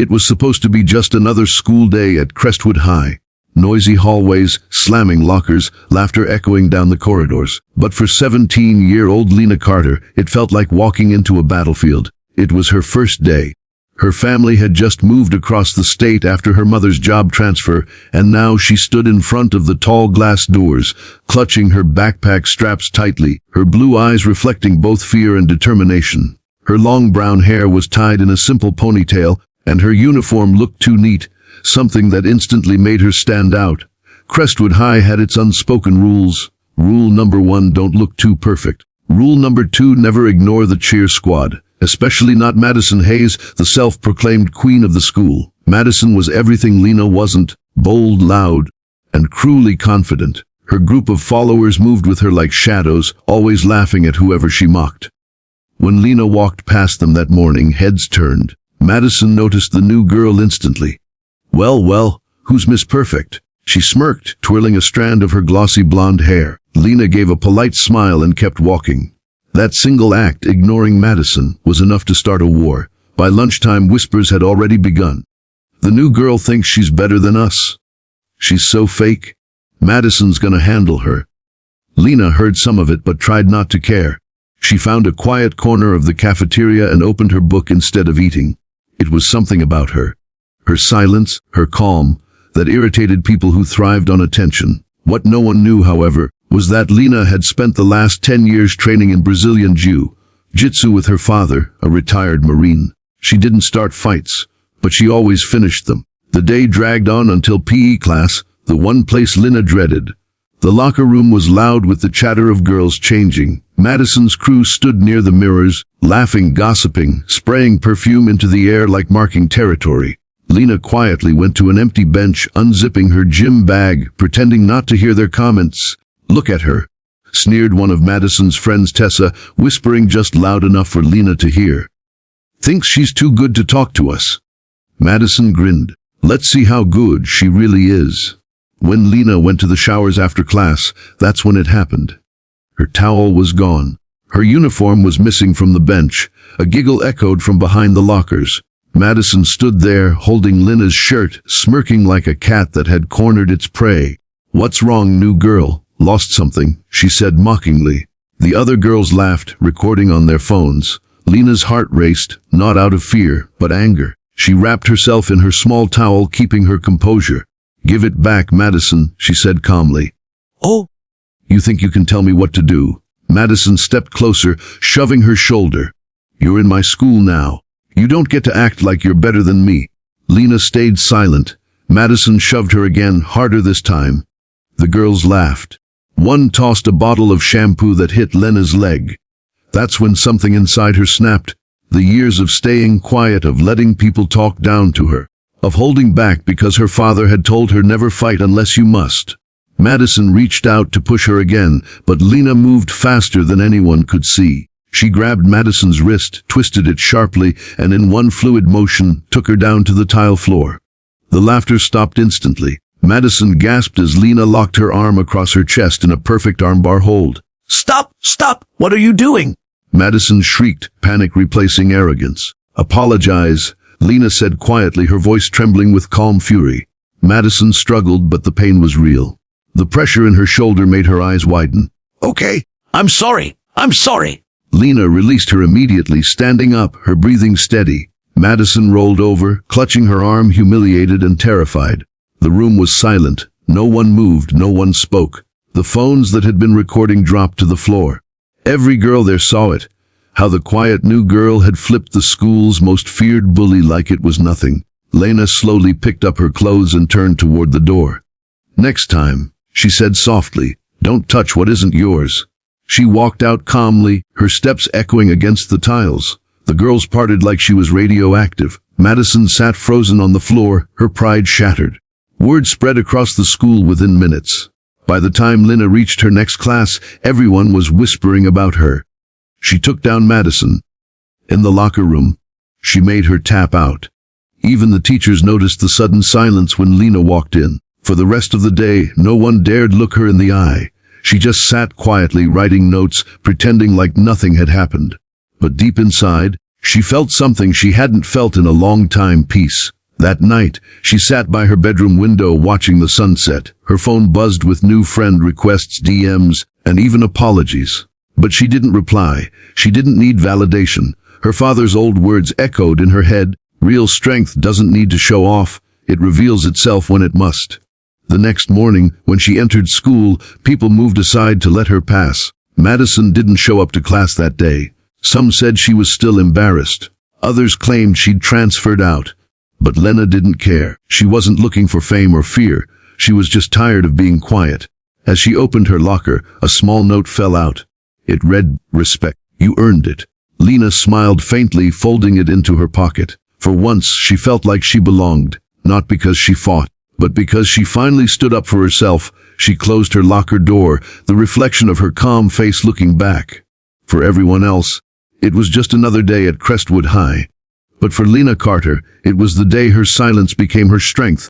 It was supposed to be just another school day at Crestwood High. Noisy hallways, slamming lockers, laughter echoing down the corridors. But for 17-year-old Lena Carter, it felt like walking into a battlefield. It was her first day. Her family had just moved across the state after her mother's job transfer, and now she stood in front of the tall glass doors, clutching her backpack straps tightly, her blue eyes reflecting both fear and determination. Her long brown hair was tied in a simple ponytail, and her uniform looked too neat, something that instantly made her stand out. Crestwood High had its unspoken rules. Rule number 1, don't look too perfect. Rule number 2, never ignore the cheer squad. Especially not Madison Hayes, the self-proclaimed queen of the school. Madison was everything Lena wasn't: bold, loud, and cruelly confident. Her group of followers moved with her like shadows, always laughing at whoever she mocked. When Lena walked past them that morning, heads turned. Madison noticed the new girl instantly. Well, who's Miss Perfect? She smirked, twirling a strand of her glossy blonde hair. Lena gave a polite smile and kept walking. That single act, ignoring Madison, was enough to start a war. By lunchtime, whispers had already begun. The new girl thinks she's better than us. She's so fake. Madison's gonna handle her. Lena heard some of it but tried not to care. She found a quiet corner of the cafeteria and opened her book instead of eating. It was something about her. Her silence, her calm, that irritated people who thrived on attention. What no one knew, however, was that Lena had spent the last 10 years training in Brazilian Jiu-Jitsu with her father, a retired Marine. She didn't start fights, but she always finished them. The day dragged on until PE class, the one place Lena dreaded. The locker room was loud with the chatter of girls changing. Madison's crew stood near the mirrors, laughing, gossiping, spraying perfume into the air like marking territory. Lena quietly went to an empty bench, unzipping her gym bag, pretending not to hear their comments. "Look at her," sneered one of Madison's friends, Tessa, whispering just loud enough for Lena to hear. "Thinks she's too good to talk to us." Madison grinned. "Let's see how good she really is." When Lena went to the showers after class, that's when it happened. Her towel was gone. Her uniform was missing from the bench. A giggle echoed from behind the lockers. Madison stood there, holding Lena's shirt, smirking like a cat that had cornered its prey. "What's wrong, new girl? Lost something?" she said mockingly. The other girls laughed, recording on their phones. Lena's heart raced, not out of fear, but anger. She wrapped herself in her small towel, keeping her composure. "Give it back, Madison," she said calmly. "Oh, you think you can tell me what to do?" Madison stepped closer, shoving her shoulder. "You're in my school now. You don't get to act like you're better than me." Lena stayed silent. Madison shoved her again, harder this time. The girls laughed. One tossed a bottle of shampoo that hit Lena's leg. That's when something inside her snapped. The years of staying quiet, of letting people talk down to her, of holding back because her father had told her never fight unless you must. Madison reached out to push her again, but Lena moved faster than anyone could see. She grabbed Madison's wrist, twisted it sharply, and in one fluid motion took her down to the tile floor. The laughter stopped instantly. Madison gasped as Lena locked her arm across her chest in a perfect armbar hold. Stop! What are you doing?" Madison shrieked, panic replacing arrogance. "Apologize," Lena said quietly, her voice trembling with calm fury. Madison struggled, but the pain was real. The pressure in her shoulder made her eyes widen. "Okay, I'm sorry. Lena released her immediately, standing up, her breathing steady. Madison rolled over, clutching her arm, humiliated and terrified. The room was silent. No one moved, no one spoke. The phones that had been recording dropped to the floor. Every girl there saw it. How the quiet new girl had flipped the school's most feared bully like it was nothing. Lena slowly picked up her clothes and turned toward the door. "Next time," she said softly, "don't touch what isn't yours." She walked out calmly, her steps echoing against the tiles. The girls parted like she was radioactive. Madison sat frozen on the floor, her pride shattered. Word spread across the school within minutes. By the time Lena reached her next class, everyone was whispering about her. She took down Madison. In the locker room, she made her tap out. Even the teachers noticed the sudden silence when Lena walked in. For the rest of the day, no one dared look her in the eye. She just sat quietly, writing notes, pretending like nothing had happened. But deep inside, she felt something she hadn't felt in a long time: peace. That night, she sat by her bedroom window watching the sunset. Her phone buzzed with new friend requests, DMs, and even apologies. But she didn't reply. She didn't need validation. Her father's old words echoed in her head. Real strength doesn't need to show off. It reveals itself when it must. The next morning, when she entered school, people moved aside to let her pass. Madison didn't show up to class that day. Some said she was still embarrassed. Others claimed she'd transferred out. But Lena didn't care. She wasn't looking for fame or fear. She was just tired of being quiet. As she opened her locker, a small note fell out. It read, "Respect. You earned it." Lena smiled faintly, folding it into her pocket. For once, she felt like she belonged, not because she fought, but because she finally stood up for herself. She closed her locker door, the reflection of her calm face looking back. For everyone else, it was just another day at Crestwood High. But for Lena Carter, it was the day her silence became her strength.